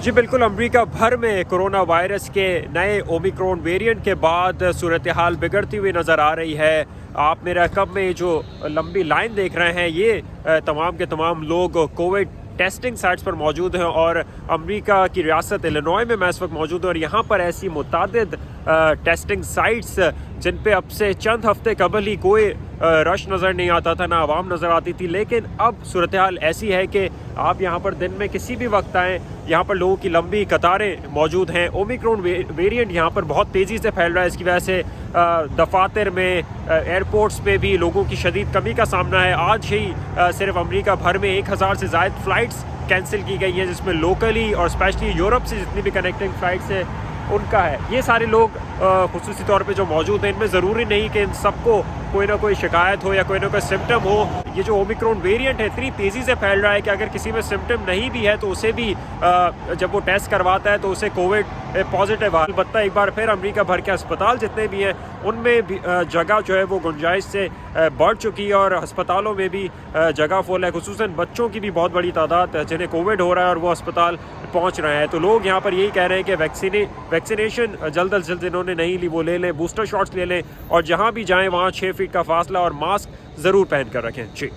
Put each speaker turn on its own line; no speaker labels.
जी बिल्कुल, अमरीका भर में कोरोना वायरस के नए ओमिक्रॉन वेरिएंट के बाद सूरत हाल बिगड़ती हुई नज़र आ रही है। आप मेरे अक़ब में जो लंबी लाइन देख रहे हैं, ये तमाम के तमाम लोग कोविड टेस्टिंग साइट्स पर मौजूद हैं और अमेरिका की रियासत इलिनॉय में मैं इस वक्त मौजूद हूँ और यहाँ पर ऐसी मुतअद्दिद टेस्टिंग साइट्स जिन पे अब से चंद हफ्ते कबल ही कोई रश नज़र नहीं आता था, ना आवाम नज़र आती थी, लेकिन अब सूरत हाल ऐसी है कि आप यहाँ पर दिन में किसी भी वक्त आएँ, यहाँ पर लोगों की लंबी कतारें मौजूद हैं। ओमिक्रॉन वेरिएंट यहाँ पर बहुत तेज़ी से फैल रहा है, इसकी वजह से दफातर में, एयरपोर्ट्स में भी लोगों की शदीद कमी का सामना है। आज ही सिर्फ अमेरिका भर में 1000 से ज़ायद फ़्लाइट्स कैंसिल की गई हैं, जिसमें लोकली और स्पेशली यूरोप से जितनी भी कनेक्टिंग फ़्लाइट्स है उनका है। ये सारे लोग खुसूसी तौर पे जो मौजूद हैं, इनमें ज़रूरी नहीं कि इन सबको कोई ना कोई शिकायत हो या कोई ना कोई सिम्टम हो। ये जो ओमिक्रॉन वेरिएंट है इतनी तेज़ी से फैल रहा है कि अगर किसी में सिम्टम नहीं भी है तो उसे भी जब वो टेस्ट करवाता है तो उसे कोविड पॉजिटिव आ। अलबत्ता एक बार फिर अमेरिका भर के अस्पताल जितने भी हैं उनमें भी जगह जो है वो गुंजाइश से बढ़ चुकी है और अस्पतालों में भी जगह फुल है। खुसूसन बच्चों की भी बहुत बड़ी तादाद जिन्हें कोविड हो रहा है और वो अस्पताल पहुँच रहे हैं। तो लोग यहाँ पर यही कह रहे हैं कि वैक्सीनेशन जल्द अज जल्द जिन्होंने नहीं ली वो ले लें, बूस्टर शॉट्स ले लें और जहाँ भी जाएँ वहाँ 6 फीट का फासला और मास्क ज़रूर पहन कर रखें। जी।